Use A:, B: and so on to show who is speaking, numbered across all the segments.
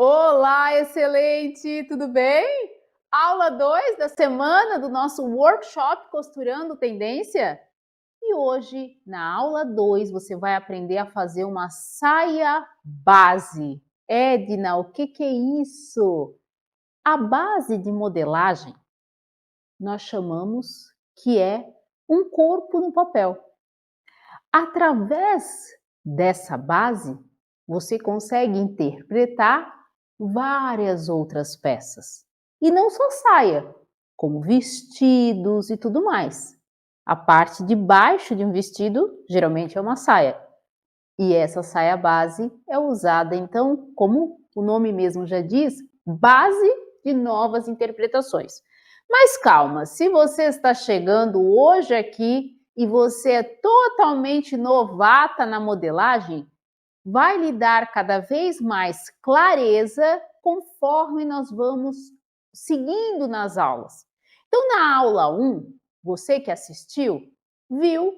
A: Olá, excelente! Tudo bem? Aula 2 da semana do nosso workshop Costurando Tendência. E hoje, na aula 2, você vai aprender a fazer uma saia base. Edna, o que é isso? A base de modelagem nós chamamos que é um corpo no papel. Através dessa base, você consegue interpretar várias outras peças. E não só saia, como vestidos e tudo mais. A parte de baixo de um vestido geralmente é uma saia. E essa saia base é usada, então, como o nome mesmo já diz, base de novas interpretações. Mas calma, se você está chegando hoje aqui e você é totalmente novata na modelagem, vai lhe dar cada vez mais clareza conforme nós vamos seguindo nas aulas. Então, na aula 1, você que assistiu, viu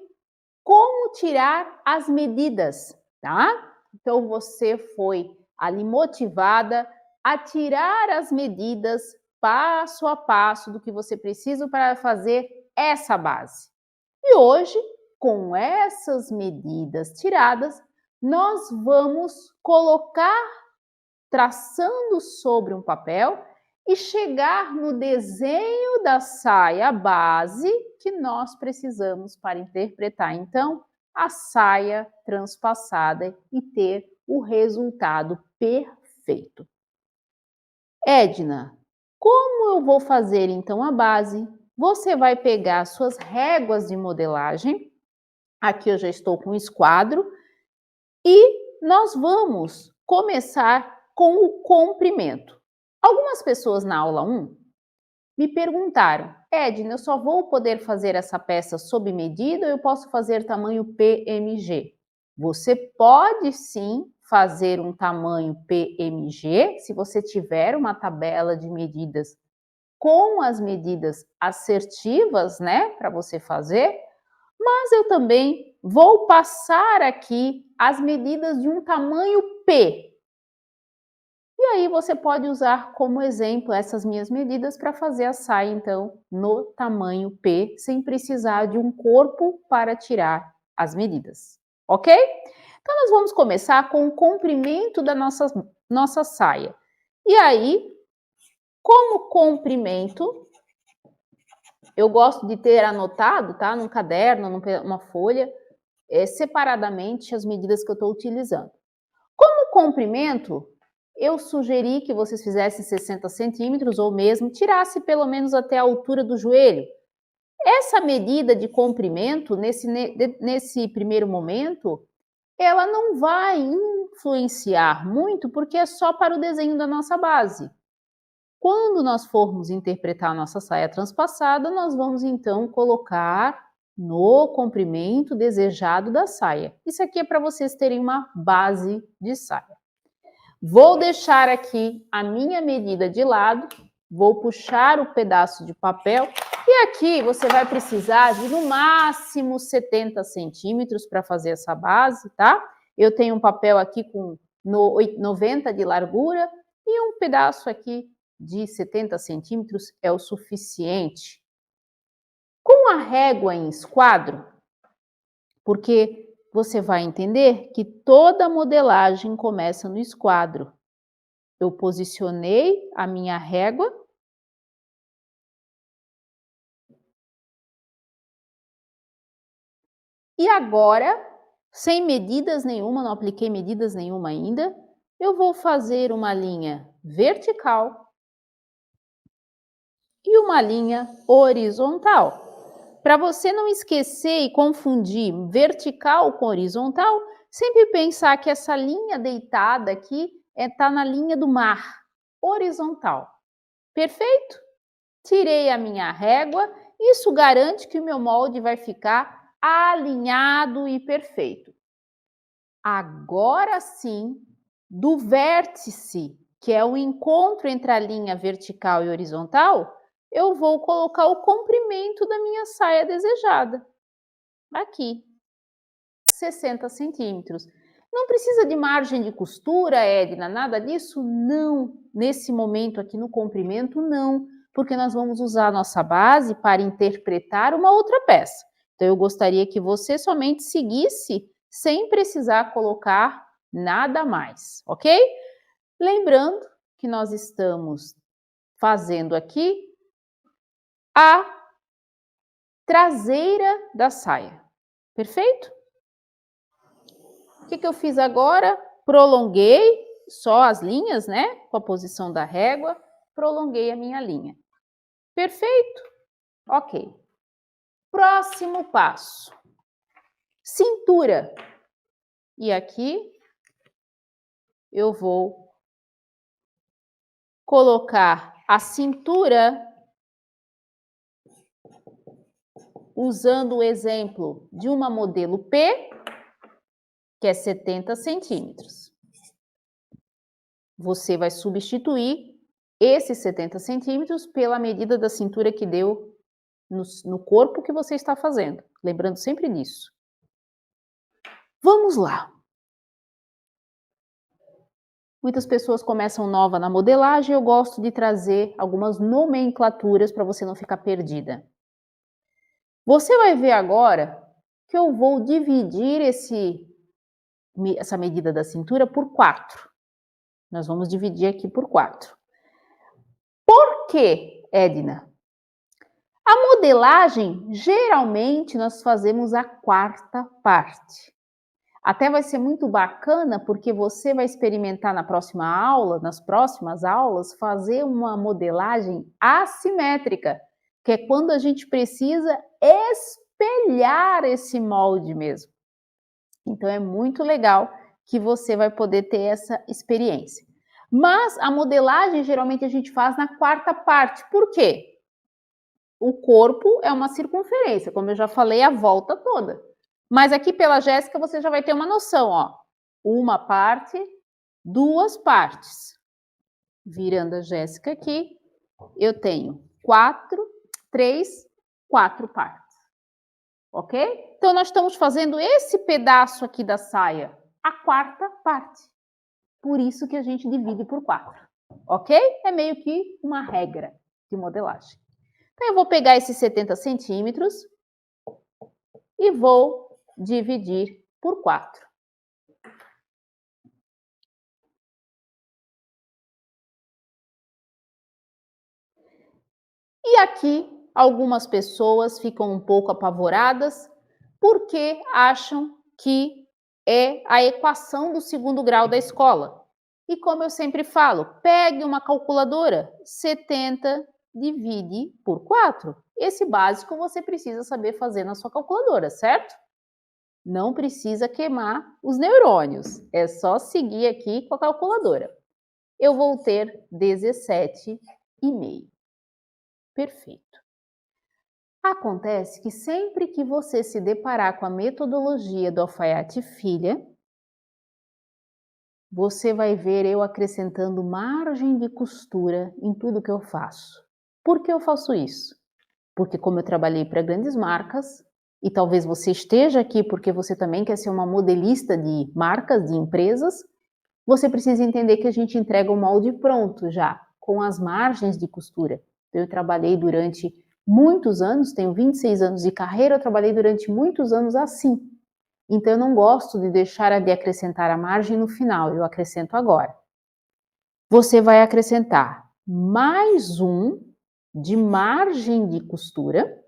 A: como tirar as medidas, tá? Então, você foi ali motivada a tirar as medidas passo a passo do que você precisa para fazer essa base. E hoje, com essas medidas tiradas, nós vamos colocar traçando sobre um papel e chegar no desenho da saia base que nós precisamos para interpretar, então, a saia transpassada e ter o resultado perfeito. Edna, como eu vou fazer então a base? Você vai pegar suas réguas de modelagem, aqui eu já estou com o esquadro, e nós vamos começar com o comprimento. Algumas pessoas na aula 1 me perguntaram, Edna, eu só vou poder fazer essa peça sob medida ou eu posso fazer tamanho PMG? Você pode sim fazer um tamanho PMG, se você tiver uma tabela de medidas com as medidas assertivas, né, para você fazer, mas eu também vou passar aqui as medidas de um tamanho P. E aí você pode usar como exemplo essas minhas medidas para fazer a saia, então, no tamanho P, sem precisar de um corpo para tirar as medidas, ok? Então, nós vamos começar com o comprimento da nossa saia. E aí, como comprimento, eu gosto de ter anotado, tá? Num caderno, numa folha, separadamente as medidas que eu estou utilizando. Como comprimento, eu sugeri que vocês fizessem 60 centímetros ou mesmo tirasse pelo menos até a altura do joelho. Essa medida de comprimento, nesse primeiro momento, ela não vai influenciar muito porque é só para o desenho da nossa base. Quando nós formos interpretar a nossa saia transpassada, nós vamos então colocar no comprimento desejado da saia. Isso aqui é para vocês terem uma base de saia. Vou deixar aqui a minha medida de lado, vou puxar o pedaço de papel e aqui você vai precisar de no máximo 70 centímetros para fazer essa base, tá? Eu tenho um papel aqui com 90 de largura e um pedaço aqui de 70 centímetros é o suficiente. Com a régua em esquadro, porque você vai entender que toda modelagem começa no esquadro. Eu posicionei a minha régua. E agora, sem medidas nenhuma, não apliquei medidas nenhuma ainda, eu vou fazer uma linha vertical e uma linha horizontal. Para você não esquecer e confundir vertical com horizontal, sempre pensar que essa linha deitada aqui está na linha do mar, horizontal. Perfeito? Tirei a minha régua, isso garante que o meu molde vai ficar alinhado e perfeito. Agora sim, do vértice, que é o encontro entre a linha vertical e horizontal, eu vou colocar o comprimento da minha saia desejada. Aqui, 60 centímetros. Não precisa de margem de costura, Edna, nada disso? Não. Nesse momento aqui no comprimento, não. Porque nós vamos usar a nossa base para interpretar uma outra peça. Então, eu gostaria que você somente seguisse sem precisar colocar nada mais, ok? Lembrando que nós estamos fazendo aqui a traseira da saia. Perfeito? O que eu fiz agora? Prolonguei só as linhas, né? Com a posição da régua, prolonguei a minha linha. Perfeito? Ok. Próximo passo. Cintura. E aqui eu vou colocar a cintura usando o exemplo de uma modelo P, que é 70 centímetros. Você vai substituir esses 70 centímetros pela medida da cintura que deu no corpo que você está fazendo. Lembrando sempre disso. Vamos lá. Muitas pessoas começam nova na modelagem, eu gosto de trazer algumas nomenclaturas para você não ficar perdida. Você vai ver agora que eu vou dividir essa medida da cintura por 4. Nós vamos dividir aqui por 4. Por quê, Edna? A modelagem, geralmente, nós fazemos a quarta parte. Até vai ser muito bacana, porque você vai experimentar na próxima aula, nas próximas aulas, fazer uma modelagem assimétrica, que é quando a gente precisa espelhar esse molde mesmo. Então, é muito legal que você vai poder ter essa experiência. Mas a modelagem, geralmente, a gente faz na quarta parte. Por quê? O corpo é uma circunferência, como eu já falei, a volta toda. Mas aqui pela Jéssica você já vai ter uma noção, ó. Uma parte, duas partes. Virando a Jéssica aqui, eu tenho 4 partes. Ok? Então, nós estamos fazendo esse pedaço aqui da saia, a quarta parte. Por isso que a gente divide por 4. Ok? É meio que uma regra de modelagem. Então, eu vou pegar esses 70 centímetros e vou dividir por 4. E aqui, algumas pessoas ficam um pouco apavoradas porque acham que é a equação do segundo grau da escola. E como eu sempre falo, pegue uma calculadora, 70 divide por 4. Esse básico você precisa saber fazer na sua calculadora, certo? Não precisa queimar os neurônios, é só seguir aqui com a calculadora. Eu vou ter 17,5. Perfeito. Acontece que sempre que você se deparar com a metodologia do Alfaiate Filha, você vai ver eu acrescentando margem de costura em tudo que eu faço. Por que eu faço isso? Porque como eu trabalhei para grandes marcas, e talvez você esteja aqui porque você também quer ser uma modelista de marcas, de empresas, você precisa entender que a gente entrega o molde pronto já, com as margens de costura. Eu trabalhei durante muitos anos, tenho 26 anos de carreira, eu trabalhei durante muitos anos assim. Então eu não gosto de deixar de acrescentar a margem no final, eu acrescento agora. Você vai acrescentar mais um de margem de costura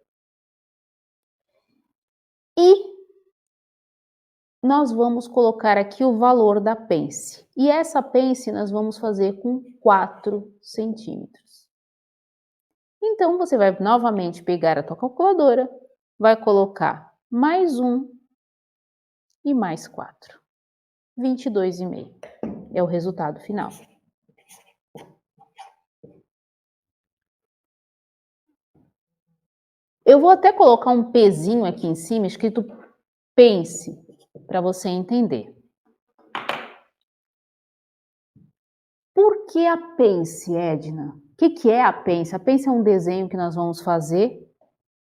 A: e nós vamos colocar aqui o valor da pence. E essa pence nós vamos fazer com 4 centímetros. Então, você vai novamente pegar a tua calculadora, vai colocar mais 1 e mais 4. 22,5 é o resultado final. Eu vou até colocar um pezinho aqui em cima escrito pense, para você entender. Por que a pence, Edna? O que é a pence? A pence é um desenho que nós vamos fazer.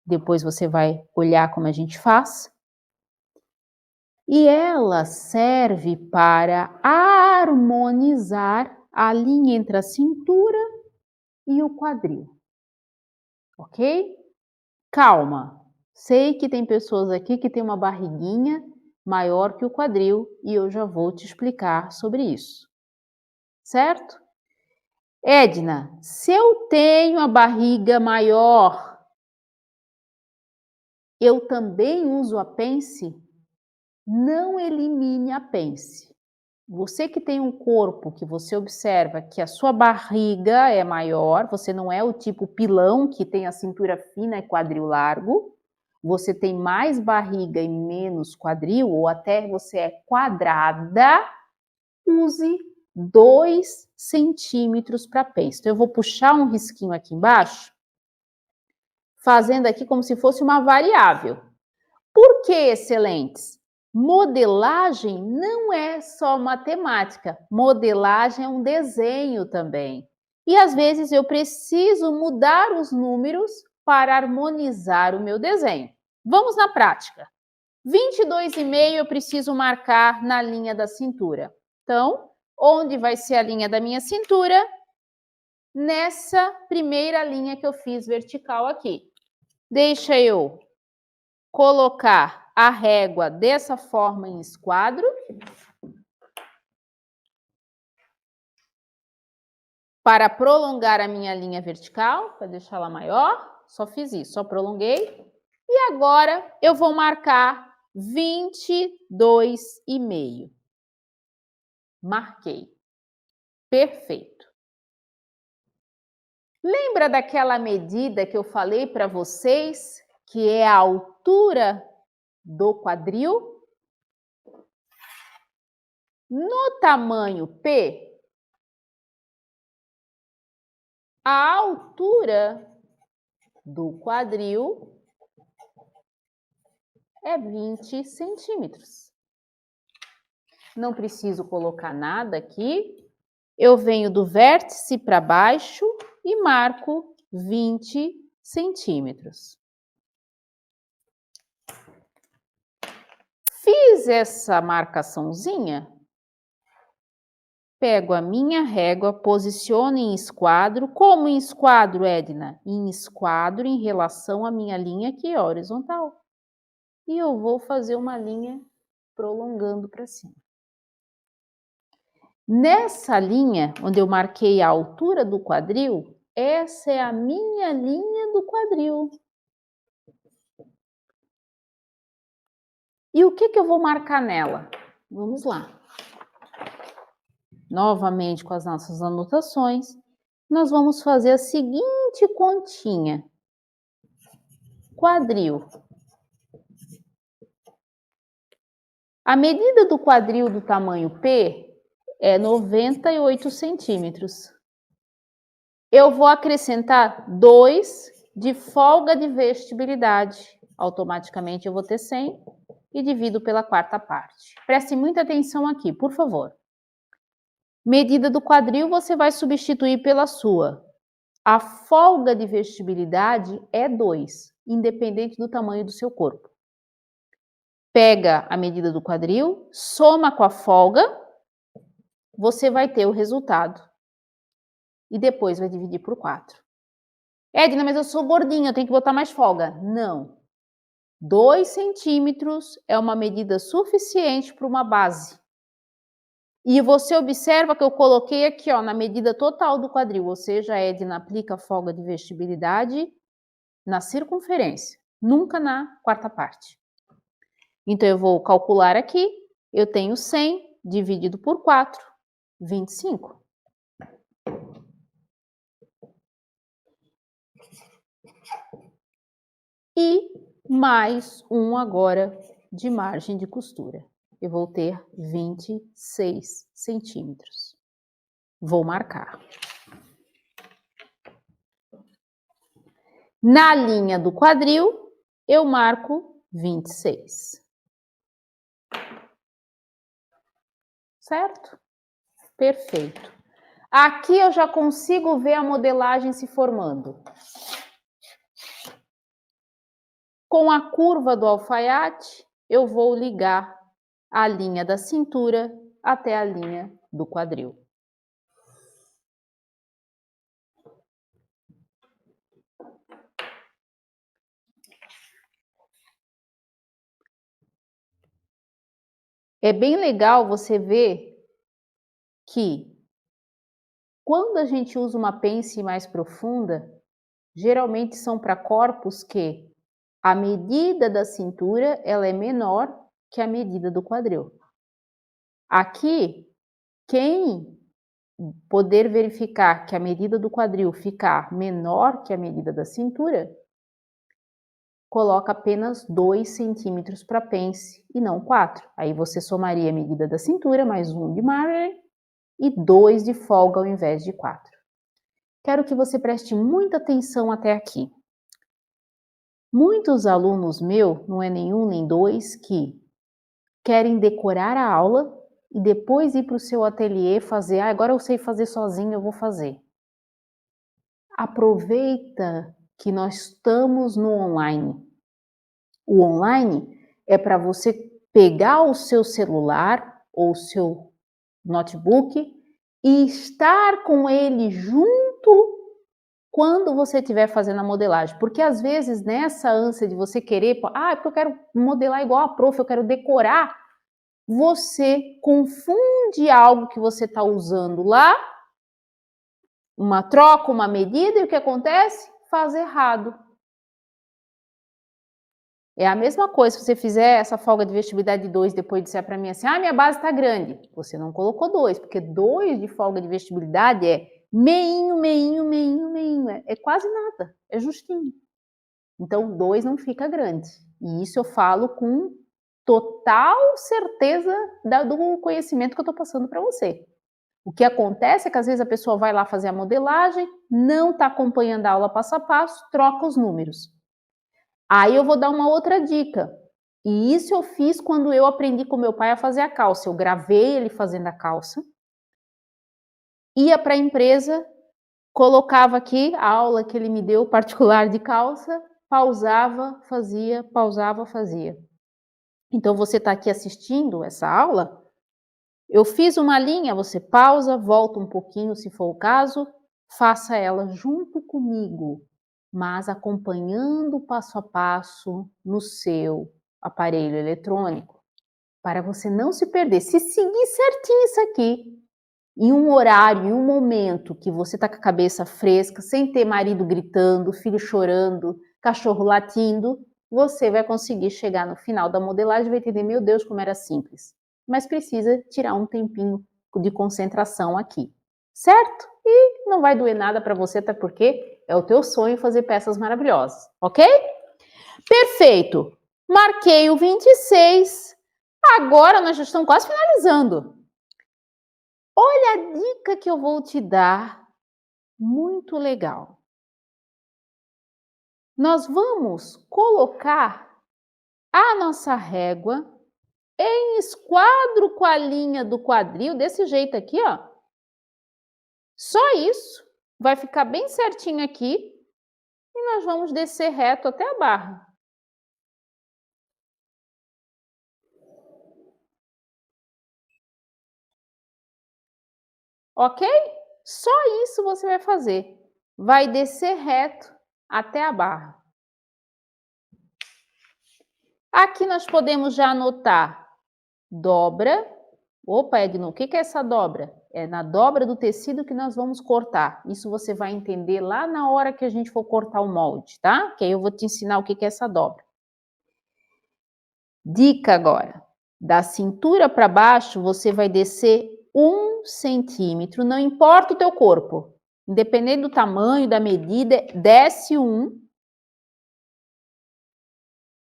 A: Depois você vai olhar como a gente faz. E ela serve para harmonizar a linha entre a cintura e o quadril. Ok? Calma. Sei que tem pessoas aqui que tem uma barriguinha maior que o quadril e eu já vou te explicar sobre isso. Certo? Edna, se eu tenho a barriga maior, eu também uso a pence? Não elimine a pence. Você que tem um corpo que você observa que a sua barriga é maior, você não é o tipo pilão que tem a cintura fina e quadril largo, você tem mais barriga e menos quadril, ou até você é quadrada, use 2 centímetros para pence. Então, eu vou puxar um risquinho aqui embaixo, fazendo aqui como se fosse uma variável. Por que excelentes? Modelagem não é só matemática, modelagem é um desenho também. E às vezes eu preciso mudar os números para harmonizar o meu desenho. Vamos na prática. 22,5 eu preciso marcar na linha da cintura. Então, onde vai ser a linha da minha cintura? Nessa primeira linha que eu fiz vertical aqui. Deixa eu colocar a régua dessa forma em esquadro. Para prolongar a minha linha vertical, para deixá-la maior, só fiz isso, só prolonguei. E agora eu vou marcar 22,5. Marquei. Perfeito. Lembra daquela medida que eu falei para vocês, que é a altura do quadril? No tamanho P, a altura do quadril é 20 centímetros. Não preciso colocar nada aqui. Eu venho do vértice para baixo e marco 20 centímetros. Fiz essa marcaçãozinha, pego a minha régua, posiciono em esquadro. Como em esquadro, Edna? Em esquadro em relação à minha linha aqui, ó, horizontal. E eu vou fazer uma linha prolongando para cima. Nessa linha, onde eu marquei a altura do quadril, essa é a minha linha do quadril. E o que eu vou marcar nela? Vamos lá. Novamente com as nossas anotações, nós vamos fazer a seguinte continha. Quadril. A medida do quadril do tamanho P é 98 centímetros. Eu vou acrescentar 2 de folga de vestibilidade. Automaticamente eu vou ter 100 e divido pela quarta parte. Preste muita atenção aqui, por favor. Medida do quadril você vai substituir pela sua. A folga de vestibilidade é 2, independente do tamanho do seu corpo. Pega a medida do quadril, soma com a folga, você vai ter o resultado. E depois vai dividir por 4. Edna, mas eu sou gordinha, eu tenho que botar mais folga. Não. 2 centímetros é uma medida suficiente para uma base. E você observa que eu coloquei aqui, ó, na medida total do quadril, ou seja, a Edna aplica a folga de vestibilidade na circunferência, nunca na quarta parte. Então, eu vou calcular aqui, eu tenho 100 dividido por 4, 25. E mais 1 agora de margem de costura. Eu vou ter 26 centímetros. Vou marcar. Na linha do quadril, eu marco 26. Certo? Perfeito. Aqui eu já consigo ver a modelagem se formando. Com a curva do alfaiate, eu vou ligar a linha da cintura até a linha do quadril. É bem legal você ver que quando a gente usa uma pence mais profunda, geralmente são para corpos que a medida da cintura ela é menor que a medida do quadril. Aqui, quem poder verificar que a medida do quadril ficar menor que a medida da cintura, coloca apenas 2 centímetros para pence e não 4. Aí você somaria a medida da cintura mais 1 de margem e 2 de folga ao invés de 4. Quero que você preste muita atenção até aqui. Muitos alunos meus, não é nenhum nem dois, que querem decorar a aula e depois ir para o seu ateliê fazer, agora eu sei fazer sozinho, eu vou fazer. Aproveita que nós estamos no online. O online é para você pegar o seu celular ou o seu notebook e estar com ele junto quando você estiver fazendo a modelagem. Porque às vezes nessa ânsia de você querer, porque eu quero modelar igual a prof, eu quero decorar, você confunde algo que você está usando lá, uma troca, uma medida, e o que acontece? Faz errado. É a mesma coisa se você fizer essa folga de vestibilidade de 2 depois disser para mim assim, minha base está grande. Você não colocou 2, porque 2 de folga de vestibilidade é meinho, meinho, meinho, meinho. É quase nada, é justinho. Então 2 não fica grande. E isso eu falo com total certeza do conhecimento que eu estou passando para você. O que acontece é que às vezes a pessoa vai lá fazer a modelagem, não está acompanhando a aula passo a passo, troca os números. Aí eu vou dar uma outra dica. E isso eu fiz quando eu aprendi com meu pai a fazer a calça. Eu gravei ele fazendo a calça, ia para a empresa, colocava aqui a aula que ele me deu particular de calça, pausava, fazia, pausava, fazia. Então você está aqui assistindo essa aula, eu fiz uma linha, você pausa, volta um pouquinho se for o caso, faça ela junto comigo, mas acompanhando passo a passo no seu aparelho eletrônico, para você não se perder. Se seguir certinho isso aqui, em um horário, em um momento que você está com a cabeça fresca, sem ter marido gritando, filho chorando, cachorro latindo, você vai conseguir chegar no final da modelagem e vai entender, meu Deus, como era simples. Mas precisa tirar um tempinho de concentração aqui, certo? E não vai doer nada para você, até porque é o teu sonho fazer peças maravilhosas, ok? Perfeito! Marquei o 26, agora nós já estamos quase finalizando. Olha a dica que eu vou te dar, muito legal. Nós vamos colocar a nossa régua em esquadro com a linha do quadril, desse jeito aqui, ó. Só isso, vai ficar bem certinho aqui e nós vamos descer reto até a barra. Ok? Só isso você vai fazer. Vai descer reto até a barra. Aqui nós podemos já anotar dobra. Opa, Edno, o que é essa dobra? É na dobra do tecido que nós vamos cortar. Isso você vai entender lá na hora que a gente for cortar o molde, tá? Que aí eu vou te ensinar o que é essa dobra. Dica agora. Da cintura para baixo, você vai descer 1 centímetro, não importa o teu corpo. Independente do tamanho, da medida, desce 1.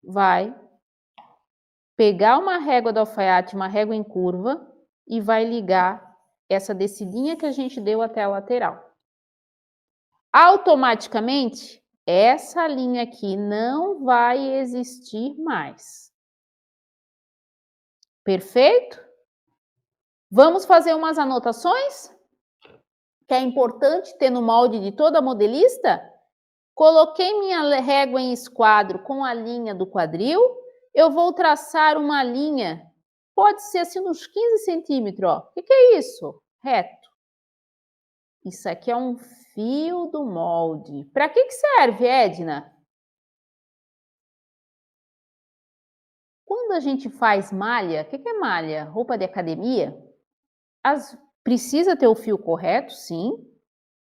A: vai pegar uma régua do alfaiate, uma régua em curva, e vai ligar essa descidinha que a gente deu até a lateral. Automaticamente, essa linha aqui não vai existir mais. Perfeito? Vamos fazer umas anotações? Que é importante ter no molde de toda modelista? Coloquei minha régua em esquadro com a linha do quadril. Eu vou traçar uma linha, pode ser assim uns 15 centímetros, ó. O que é isso? Reto. Isso aqui é um fio do molde. Para que serve, Edna? Quando a gente faz malha, o que é malha? Roupa de academia? Precisa ter o fio correto, sim.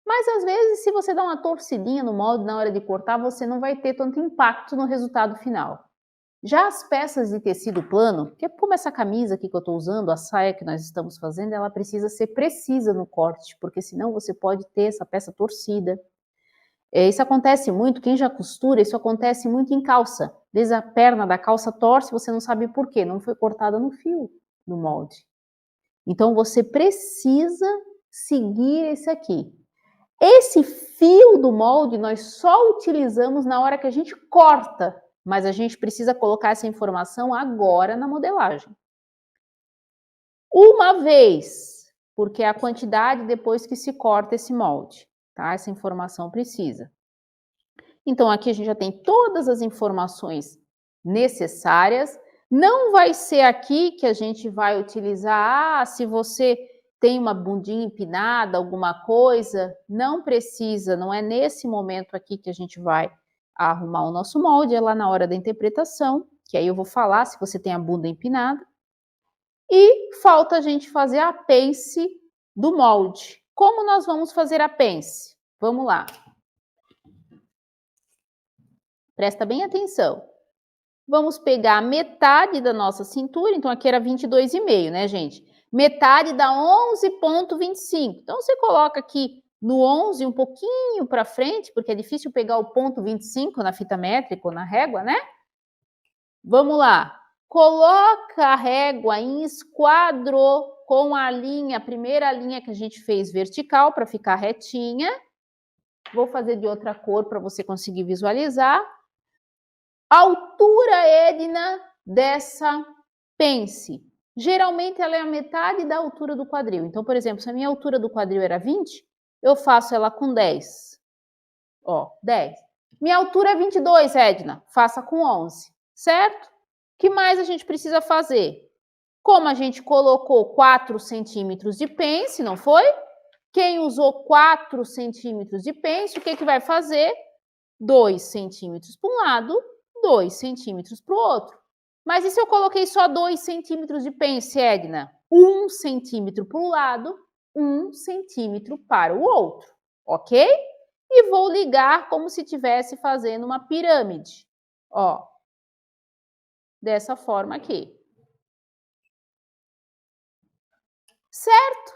A: Mas às vezes, se você dá uma torcidinha no molde na hora de cortar, você não vai ter tanto impacto no resultado final. Já as peças de tecido plano, que é como essa camisa aqui que eu estou usando, a saia que nós estamos fazendo, ela precisa ser precisa no corte, porque senão você pode ter essa peça torcida. Isso acontece muito, quem já costura, isso acontece muito em calça. Às vezes a perna da calça torce, você não sabe por quê, não foi cortada no fio do molde. Então você precisa seguir esse aqui. Esse fio do molde nós só utilizamos na hora que a gente corta, mas a gente precisa colocar essa informação agora na modelagem. Uma vez, porque é a quantidade depois que se corta esse molde, tá? Essa informação precisa. Então aqui a gente já tem todas as informações necessárias. Não vai ser aqui que a gente vai utilizar, se você tem uma bundinha empinada, alguma coisa, não precisa, não é nesse momento aqui que a gente vai arrumar o nosso molde, é lá na hora da interpretação, que aí eu vou falar se você tem a bunda empinada. E falta a gente fazer a pence do molde. Como nós vamos fazer a pence? Vamos lá. Presta bem atenção. Vamos pegar metade da nossa cintura, então aqui era 22,5, né, gente? Metade dá 11,25. Então, você coloca aqui no 11 um pouquinho para frente, porque é difícil pegar o ponto 25 na fita métrica ou na régua, né? Vamos lá. Coloca a régua em esquadro com a linha, a primeira linha que a gente fez vertical para ficar retinha. Vou fazer de outra cor para você conseguir visualizar. Altura, Edna, dessa pence. Geralmente ela é a metade da altura do quadril. Então, por exemplo, se a minha altura do quadril era 20, eu faço ela com 10. Ó, 10. Minha altura é 22, Edna. Faça com 11, certo? O que mais a gente precisa fazer? Como a gente colocou 4 centímetros de pence, não foi? Quem usou 4 centímetros de pence, o que vai fazer? 2 centímetros para um lado, 2 centímetros para o outro. Mas e se eu coloquei só 2 centímetros de pence, Edna? 1 centímetro para um lado, 1 centímetro para o outro, ok? E vou ligar como se estivesse fazendo uma pirâmide, ó, dessa forma aqui. Certo?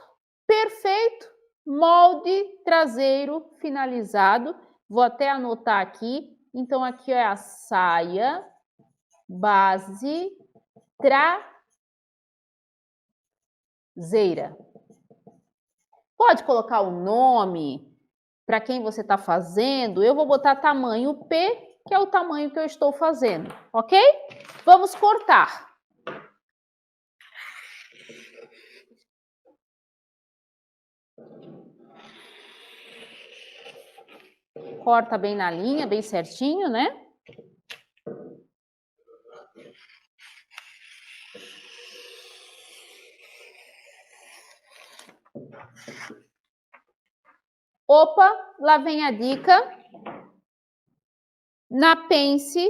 A: Perfeito. Molde traseiro finalizado. Vou até anotar aqui. Então, aqui é a saia base traseira. Pode colocar o nome para quem você está fazendo. Eu vou botar tamanho P, que é o tamanho que eu estou fazendo, ok? Vamos cortar. Corta bem na linha, bem certinho, né? Opa, lá vem a dica. Na pence,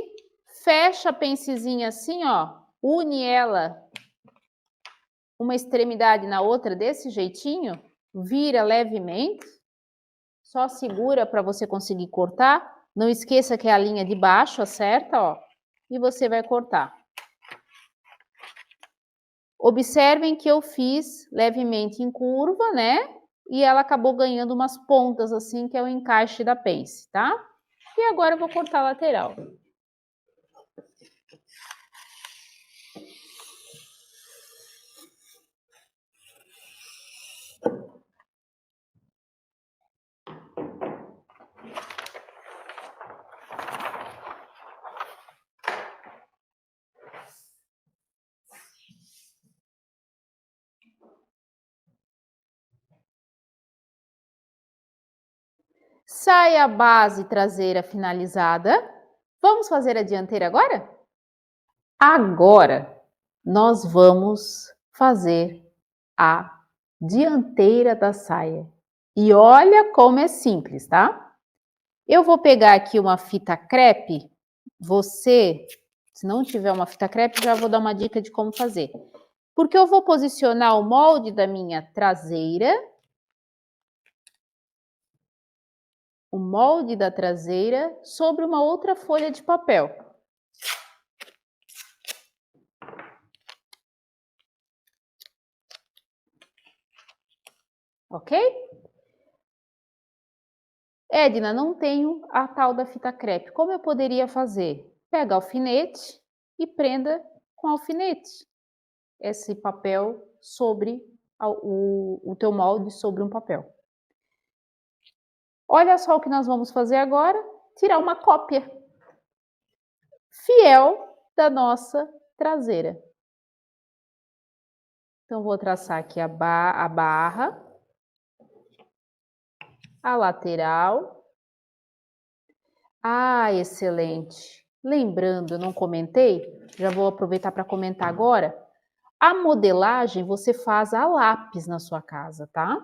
A: fecha a pencezinha assim, ó, une ela uma extremidade na outra desse jeitinho, vira levemente, só segura para você conseguir cortar. Não esqueça que é a linha de baixo, acerta, ó, e você vai cortar. Observem que eu fiz levemente em curva, né? E ela acabou ganhando umas pontas assim, que é o encaixe da pence, tá? E agora eu vou cortar a lateral. Saia base traseira finalizada. Vamos fazer a dianteira agora? Agora, nós vamos fazer a dianteira da saia. E olha como é simples, tá? Eu vou pegar aqui uma fita crepe. Você, se não tiver uma fita crepe, já vou dar uma dica de como fazer. Porque eu vou posicionar o molde da minha traseira, o molde da traseira, sobre uma outra folha de papel. Ok? Edna, não tenho a tal da fita crepe. Como eu poderia fazer? Pega alfinete e prenda com alfinete esse papel sobre o teu molde sobre um papel. Olha só o que nós vamos fazer agora: tirar uma cópia fiel da nossa traseira. Então, vou traçar aqui a barra, a lateral. Ah, excelente! Lembrando, eu não comentei, já vou aproveitar para comentar agora. A modelagem você faz a lápis na sua casa, tá?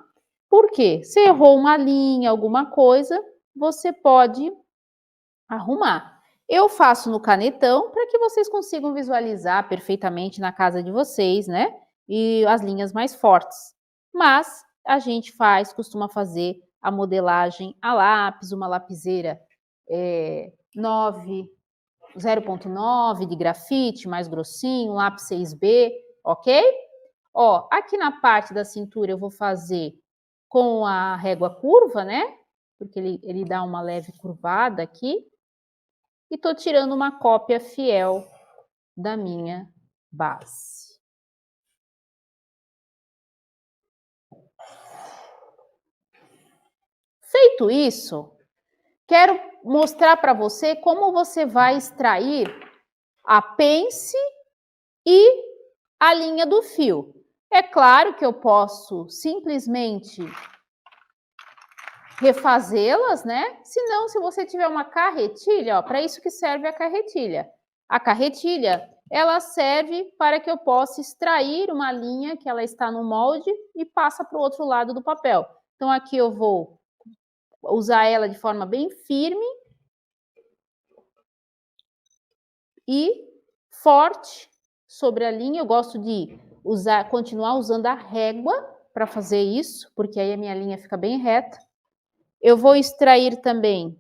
A: Por quê? Se errou uma linha, alguma coisa, você pode arrumar. Eu faço no canetão para que vocês consigam visualizar perfeitamente na casa de vocês, né? E as linhas mais fortes. Mas a gente costuma fazer a modelagem a lápis, uma lapiseira 0,9 de grafite, mais grossinho, um lápis 6B, ok? Ó, aqui na parte da cintura eu vou fazer com a régua curva, né? Porque ele dá uma leve curvada aqui. E tô tirando uma cópia fiel da minha base. Feito isso, quero mostrar para você como você vai extrair a pence e a linha do fio. É claro que eu posso simplesmente refazê-las, né? Se não, se você tiver uma carretilha, ó, para isso que serve a carretilha. A carretilha, ela serve para que eu possa extrair uma linha que ela está no molde e passa para o outro lado do papel. Então, aqui eu vou usar ela de forma bem firme e forte sobre a linha. Eu gosto de continuar usando a régua para fazer isso, porque aí a minha linha fica bem reta. Eu vou extrair também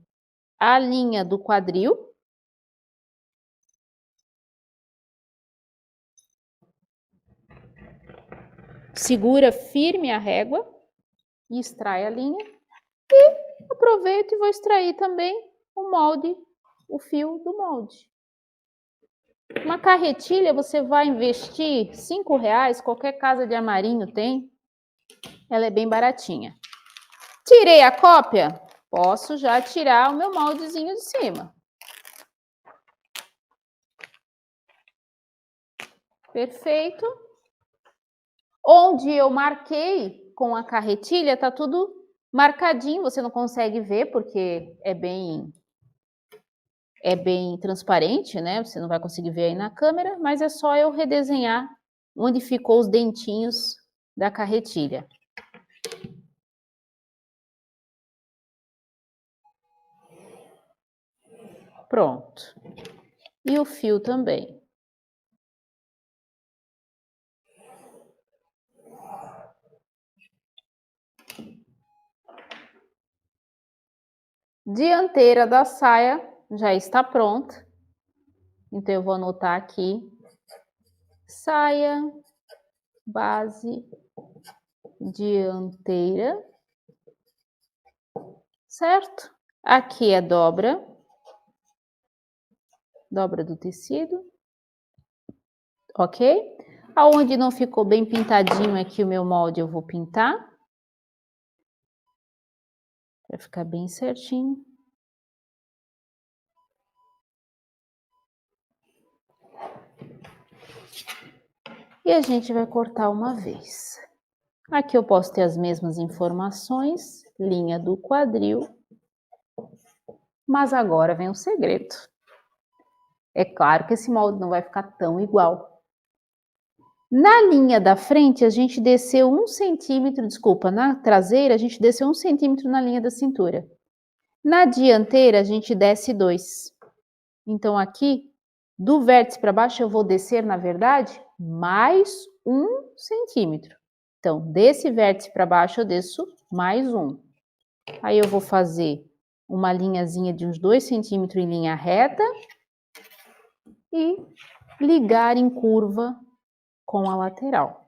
A: a linha do quadril. Segura firme a régua e extrai a linha. E aproveito e vou extrair também o molde, o fio do molde. Uma carretilha você vai investir R$5, qualquer casa de armarinho tem. Ela é bem baratinha. Tirei a cópia? Posso já tirar o meu moldezinho de cima. Perfeito. Onde eu marquei com a carretilha, tá tudo marcadinho, você não consegue ver porque é bem transparente, né? Você não vai conseguir ver aí na câmera, mas é só eu redesenhar onde ficou os dentinhos da carretilha. Pronto. E o fio também. Dianteira da saia já está pronta. Então, eu vou anotar aqui. Saia, base, dianteira. Certo? Aqui é dobra do tecido. Ok? Aonde não ficou bem pintadinho aqui o meu molde, eu vou pintar. Para ficar bem certinho. E a gente vai cortar uma vez. Aqui eu posso ter as mesmas informações, linha do quadril Mas agora vem o segredo. É claro que esse molde não vai ficar tão igual. Na linha da frente, a gente desceu 1 centímetro, desculpa, na traseira, a gente desceu 1 centímetro na linha da cintura. Na dianteira, a gente desce 2. Então, aqui, do vértice para baixo, eu vou descer, na verdade, mais 1 centímetro. Então, desse vértice para baixo, eu desço mais 1. Aí, eu vou fazer uma linhazinha de uns 2 centímetros em linha reta e ligar em curva com a lateral.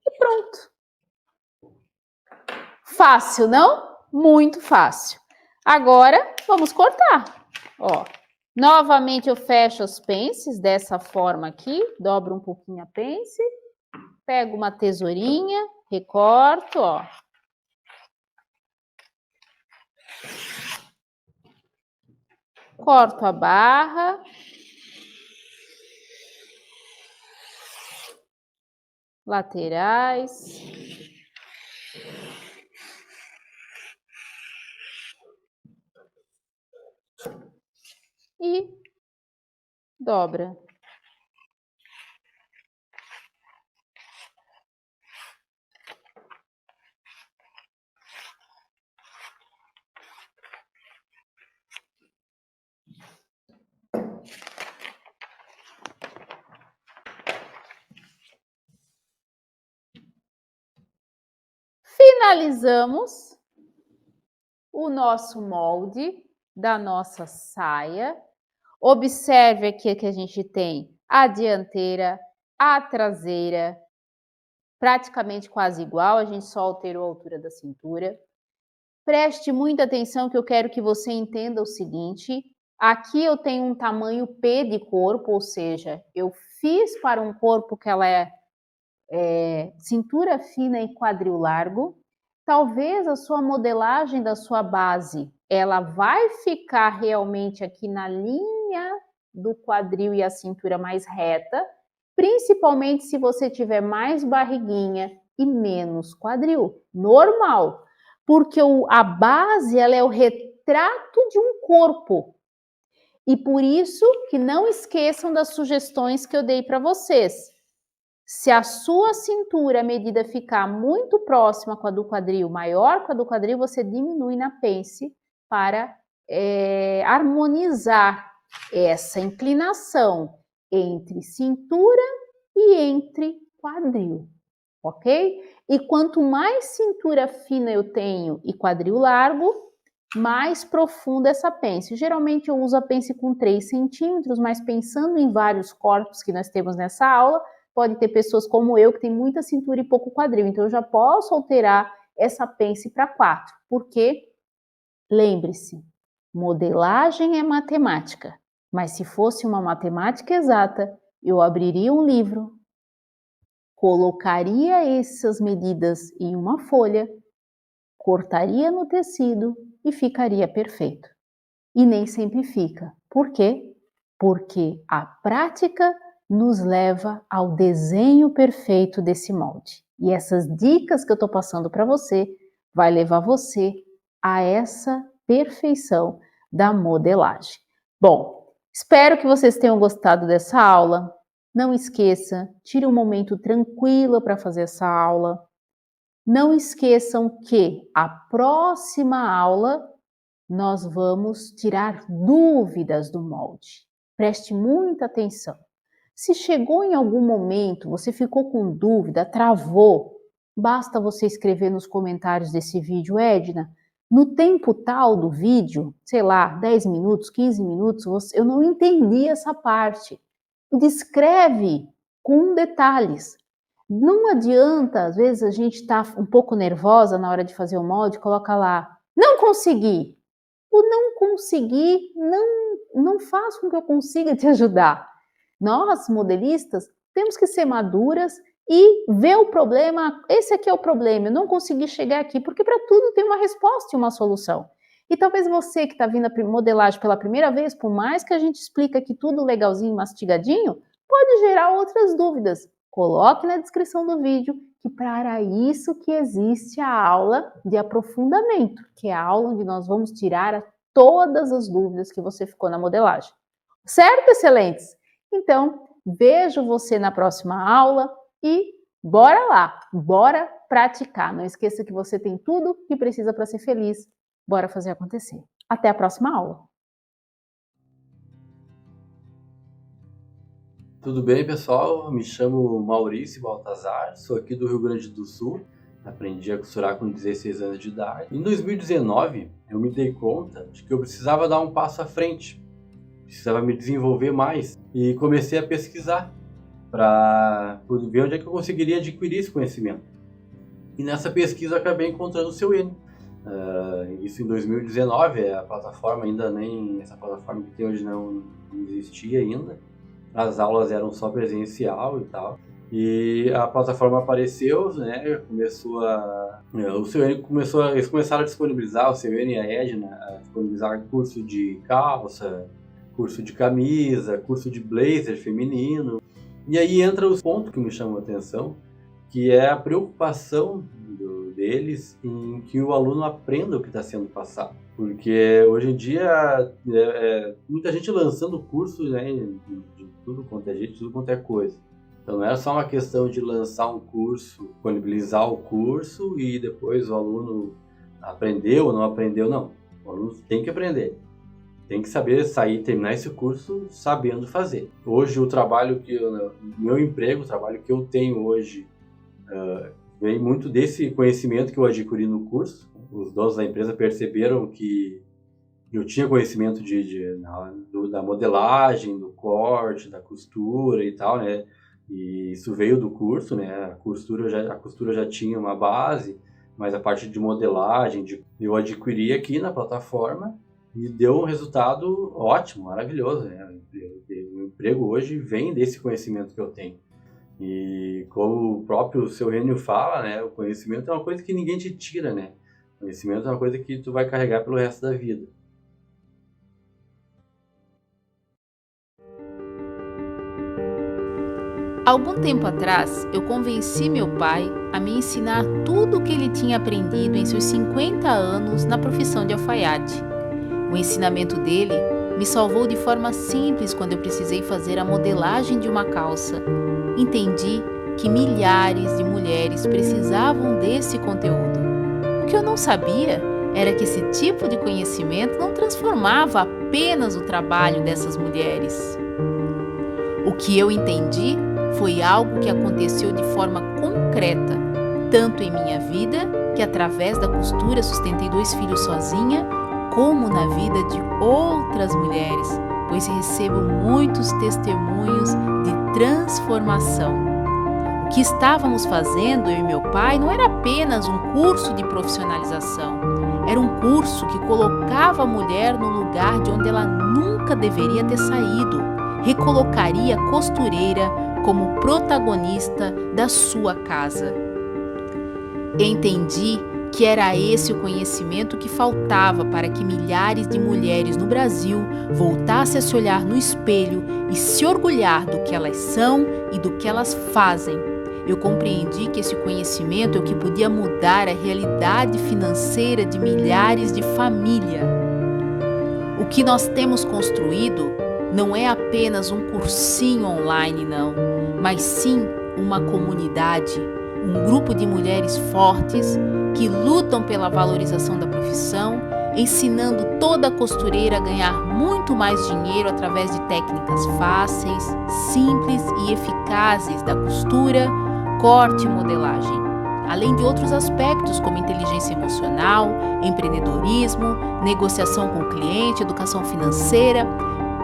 A: E pronto. Fácil, não? Muito fácil. Agora, vamos cortar. Ó, novamente eu fecho as pences dessa forma aqui, dobro um pouquinho a pence, pego uma tesourinha, recorto, ó. Corto a barra. Laterais. E dobra. Finalizamos o nosso molde da nossa saia. Observe aqui que a gente tem a dianteira, a traseira, praticamente quase igual, a gente só alterou a altura da cintura. Preste muita atenção que eu quero que você entenda o seguinte, aqui eu tenho um tamanho P de corpo, ou seja, eu fiz para um corpo que ela é cintura fina e quadril largo. Talvez a sua modelagem da sua base, ela vai ficar realmente aqui na linha do quadril e a cintura mais reta, principalmente se você tiver mais barriguinha e menos quadril. Normal, porque a base ela é o retrato de um corpo. E por isso que não esqueçam das sugestões que eu dei para vocês. Se a sua cintura, a medida ficar muito próxima com a do quadril, maior com a do quadril, você diminui na pence para harmonizar essa inclinação entre cintura e entre quadril, ok? E quanto mais cintura fina eu tenho e quadril largo, mais profunda essa pence. Geralmente eu uso a pence com 3 centímetros, mas pensando em vários corpos que nós temos nessa aula, pode ter pessoas como eu que tem muita cintura e pouco quadril, então eu já posso alterar essa pence para 4, porque, lembre-se, modelagem é matemática, mas se fosse uma matemática exata, eu abriria um livro, colocaria essas medidas em uma folha, cortaria no tecido e ficaria perfeito. E nem sempre fica. Por quê? Porque a prática nos leva ao desenho perfeito desse molde. E essas dicas que eu estou passando para você vai levar você a essa perfeição da modelagem. Bom, espero que vocês tenham gostado dessa aula. Não esqueça, tire um momento tranquilo para fazer essa aula. Não esqueçam que a próxima aula nós vamos tirar dúvidas do molde. Preste muita atenção. Se chegou em algum momento, você ficou com dúvida, travou, basta você escrever nos comentários desse vídeo, Edna, no tempo tal do vídeo, sei lá, 10 minutos, 15 minutos, eu não entendi essa parte. Descreve com detalhes. Não adianta, às vezes a gente está um pouco nervosa na hora de fazer o molde, coloca lá, não consegui. O não conseguir não faz com que eu consiga te ajudar. Nós, modelistas, temos que ser maduras e ver o problema. Esse aqui é o problema, eu não consegui chegar aqui, porque para tudo tem uma resposta e uma solução. E talvez você que está vindo a modelagem pela primeira vez, por mais que a gente explique aqui tudo legalzinho, mastigadinho, pode gerar outras dúvidas. coloque na descrição do vídeo que para isso que existe a aula de aprofundamento, que é a aula onde nós vamos tirar todas as dúvidas que você ficou na modelagem. Certo, excelentes? Então, vejo você na próxima aula e bora lá, bora praticar. Não esqueça que você tem tudo que precisa para ser feliz. Bora fazer acontecer. Até a próxima aula.
B: Tudo bem, pessoal? Me chamo Maurício Baltazar, sou aqui do Rio Grande do Sul. Aprendi a costurar com 16 anos de idade. Em 2019, eu me dei conta de que eu precisava dar um passo à frente. Precisava me desenvolver mais e comecei a pesquisar para ver onde é que eu conseguiria adquirir esse conhecimento. E nessa pesquisa eu acabei encontrando o Seu N. Isso em 2019, a plataforma ainda nem, essa plataforma que tem hoje não existia ainda. As aulas eram só presencial e tal. E a plataforma apareceu, né? Eles começaram a disponibilizar, o Seu N e a Edna, a disponibilizar curso de calça, curso de camisa, curso de blazer feminino. E aí entra os pontos que me chamam a atenção, que é a preocupação deles em que o aluno aprenda o que está sendo passado. Porque hoje em dia, muita gente lançando curso, né, de tudo quanto é jeito, tudo quanto é coisa. Então não é só uma questão de lançar um curso, disponibilizar o curso e depois o aluno aprendeu ou não aprendeu, não. O aluno tem que aprender. Tem que saber sair, terminar esse curso sabendo fazer. Hoje o meu emprego, o trabalho que eu tenho hoje, vem muito desse conhecimento que eu adquiri no curso. Os donos da empresa perceberam que eu tinha conhecimento da modelagem, do corte, da costura e tal, né? E isso veio do curso, né? A costura já tinha uma base, mas a parte de modelagem eu adquiri aqui na plataforma e deu um resultado ótimo, maravilhoso, né? O emprego hoje vem desse conhecimento que eu tenho. E como o próprio Seu Rênio fala, né? O conhecimento é uma coisa que ninguém te tira, né? O conhecimento é uma coisa que tu vai carregar pelo resto da vida.
A: Algum tempo atrás, eu convenci meu pai a me ensinar tudo o que ele tinha aprendido em seus 50 anos na profissão de alfaiate. O ensinamento dele me salvou de forma simples quando eu precisei fazer a modelagem de uma calça. Entendi que milhares de mulheres precisavam desse conteúdo. O que eu não sabia era que esse tipo de conhecimento não transformava apenas o trabalho dessas mulheres. O que eu entendi foi algo que aconteceu de forma concreta, tanto em minha vida, que através da costura sustentei 2 filhos sozinha, como na vida de outras mulheres, pois recebo muitos testemunhos de transformação. O que estávamos fazendo, eu e meu pai, não era apenas um curso de profissionalização, era um curso que colocava a mulher no lugar de onde ela nunca deveria ter saído, recolocaria a costureira como protagonista da sua casa. Entendi que era esse o conhecimento que faltava para que milhares de mulheres no Brasil voltassem a se olhar no espelho e se orgulhar do que elas são e do que elas fazem. Eu compreendi que esse conhecimento é o que podia mudar a realidade financeira de milhares de famílias. O que nós temos construído não é apenas um cursinho online, não, mas sim uma comunidade, um grupo de mulheres fortes que lutam pela valorização da profissão, ensinando toda costureira a ganhar muito mais dinheiro através de técnicas fáceis, simples e eficazes da costura, corte e modelagem, além de outros aspectos como inteligência emocional, empreendedorismo, negociação com o cliente, educação financeira,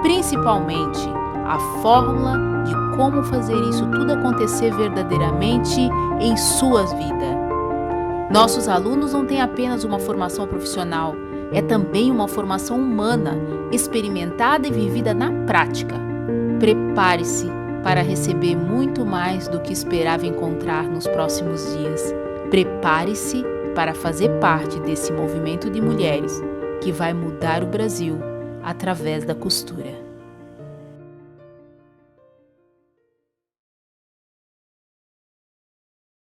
A: principalmente a fórmula de como fazer isso tudo acontecer verdadeiramente em suas vidas. Nossos alunos não têm apenas uma formação profissional, é também uma formação humana, experimentada e vivida na prática. Prepare-se para receber muito mais do que esperava encontrar nos próximos dias. Prepare-se para fazer parte desse movimento de mulheres que vai mudar o Brasil através da costura.